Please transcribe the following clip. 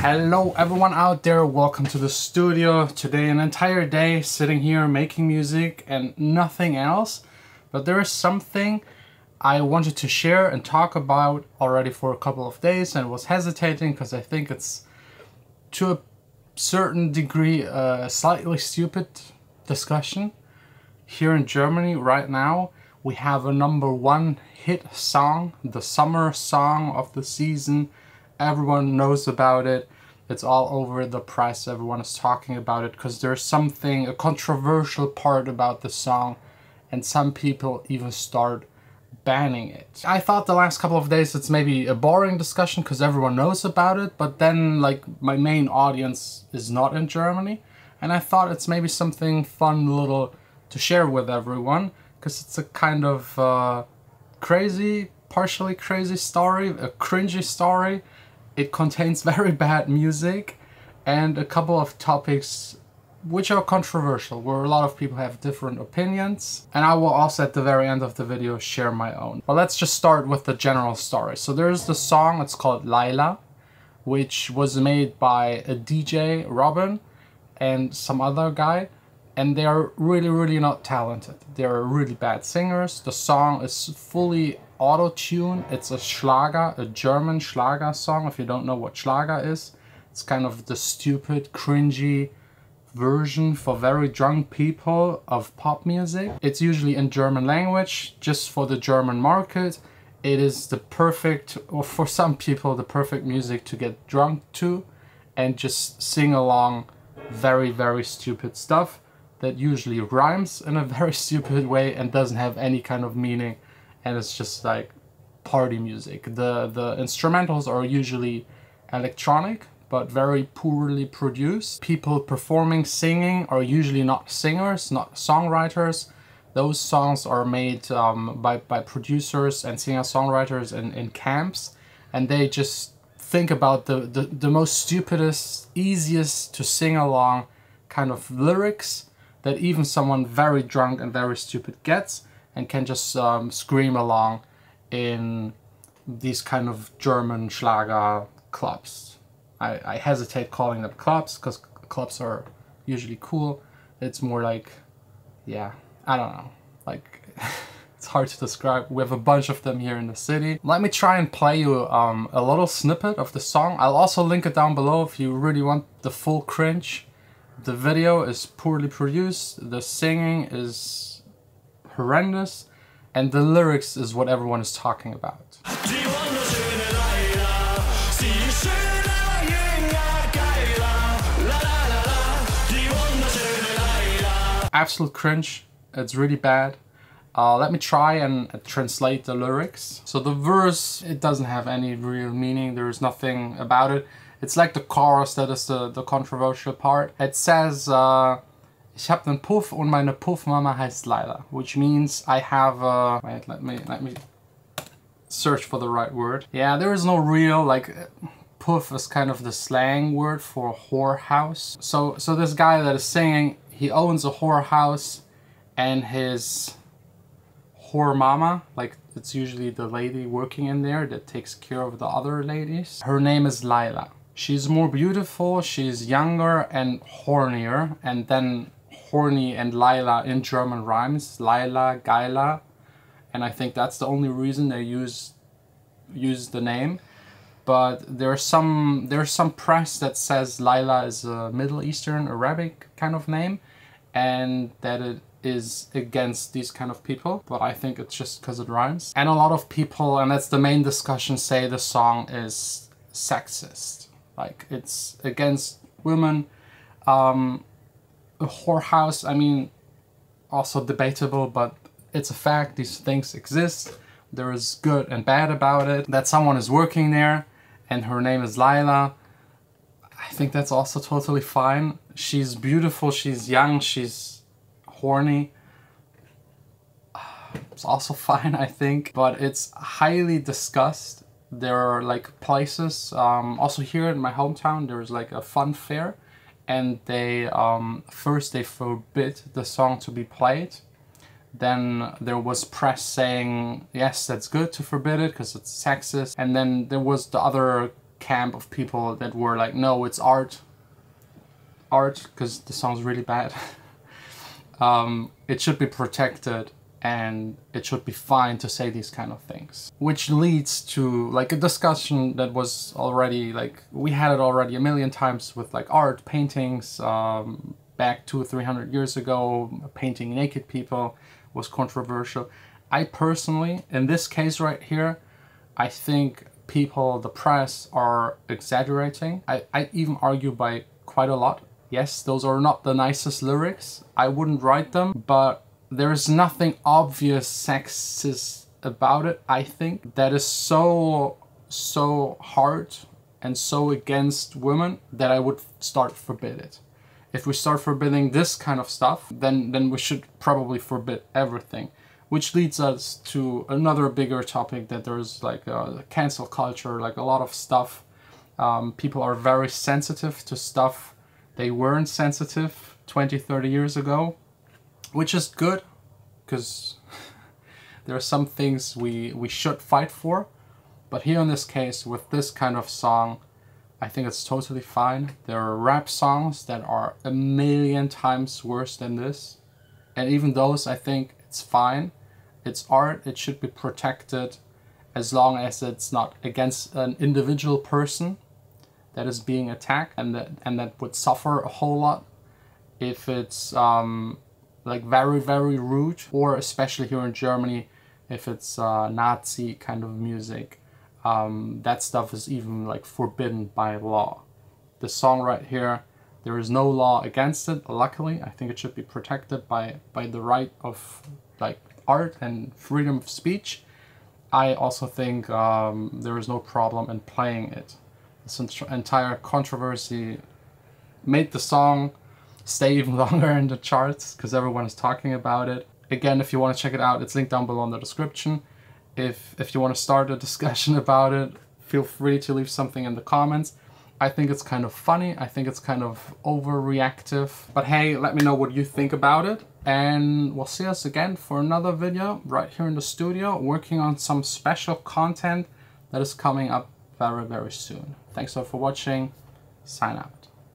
Hello everyone out there, welcome to the studio. Today an entire day sitting here making music and nothing else. But there is something I wanted to share and talk about already for a couple of days and was hesitating because I think it's to a certain degree a slightly stupid discussion. Here in Germany right now we have a #1 hit song, the summer song of the season. Everyone knows about it. It's all over the press. Everyone is talking about it because there's something, a controversial part about the song, and some people even start banning it. I thought the last couple of days it's maybe a boring discussion because everyone knows about it, but then like my main audience is not in Germany, and I thought it's maybe something fun little to share with everyone because it's a kind of crazy, partially crazy story, a cringy story. It contains very bad music and a couple of topics which are controversial, where a lot of people have different opinions. And I will also at the very end of the video share my own. But let's just start with the general story. So there's the song, it's called Laila, which was made by a DJ, Robin, and some other guy. And they are really not talented. They're really bad singers. The song is fully auto-tune. It's a Schlager, a German Schlager song. If you don't know what Schlager is, it's kind of the stupid, cringy version for very drunk people of pop music. It's usually in German language, just for the German market. It is the perfect, or for some people, the perfect music to get drunk to and just sing along very stupid stuff that usually rhymes in a very stupid way and doesn't have any kind of meaning, and it's just like party music. The instrumentals are usually electronic but very poorly produced. People performing, singing are usually not singers, not songwriters. Those songs are made by producers and singer-songwriters in camps, and they just think about the most stupidest, easiest to sing along kind of lyrics that even someone very drunk and very stupid gets and can just scream along in these kind of German Schlager clubs. I hesitate calling them clubs because clubs are usually cool. It's more like, yeah, I don't know, like it's hard to describe. We have a bunch of them here in the city. Let me try and play you a little snippet of the song. I'll also link it down below if you really want the full cringe. The video is poorly produced, the singing is horrendous, and the lyrics is what everyone is talking about. Absolute cringe, it's really bad. Let me try and translate the lyrics. So the verse, it doesn't have any real meaning, there's nothing about it. It's like the chorus that is the controversial part. It says, ich hab nen Puff und meine Puffmama heißt Laila, which means I have wait, let me search for the right word. Yeah, there is no real, like, puff is kind of the slang word for whorehouse. So this guy that is singing, he owns a whorehouse, and his whore mama, like it's usually the lady working in there that takes care of the other ladies. Her name is Laila. She's more beautiful, she's younger and hornier, and then horny and Laila in German rhymes, Laila, Geila, and I think that's the only reason they use the name. But there's some press that says Laila is a Middle Eastern Arabic kind of name, and that it is against these kind of people, but I think it's just because it rhymes. And a lot of people, and that's the main discussion, say the song is sexist. Like, it's against women. A whorehouse, I mean, also debatable, but it's a fact. These things exist. There is good and bad about it. That someone is working there and her name is Laila, I think that's also totally fine. She's beautiful, she's young, she's horny. It's also fine, I think, but it's highly discussed. There are like places, also here in my hometown, there's like a fun fair, and they first they forbid the song to be played. Then there was press saying, yes, that's good to forbid it because it's sexist. And then there was the other camp of people that were like, no, it's art, because the song's really bad. It should be protected, and it should be fine to say these kind of things. Which leads to like a discussion that was already, like, we had it already a million times with like art, paintings, back 200-300 years ago, painting naked people was controversial. I personally, in this case right here, I think people, the press, are exaggerating. I even argue by quite a lot. Yes, those are not the nicest lyrics. I wouldn't write them, but there is nothing obvious sexist about it, I think, that is so hard and so against women that I would start forbid it. If we start forbidding this kind of stuff, then we should probably forbid everything. Which leads us to another bigger topic, that there's like a cancel culture, like a lot of stuff. People are very sensitive to stuff they weren't sensitive 20-30 years ago, which is good, because there are some things we should fight for. But here in this case, with this kind of song, I think it's totally fine. There are rap songs that are a million times worse than this, and even those, I think it's fine. It's art, it should be protected, as long as it's not against an individual person that is being attacked, and that would suffer a whole lot if it's like very rude, or especially here in Germany, if it's Nazi kind of music. That stuff is even like forbidden by law. The song right here, there is no law against it, luckily. I think it should be protected by the right of like art and freedom of speech. I also think there is no problem in playing it. This entire controversy made the song stay even longer in the charts, because everyone is talking about it. Again, if you want to check it out, it's linked down below in the description. If you want to start a discussion about it, feel free to leave something in the comments. I think it's kind of funny, I think it's kind of overreactive. But hey, let me know what you think about it. And we'll see us again for another video right here in the studio, working on some special content that is coming up very soon. Thanks all for watching. Sign out.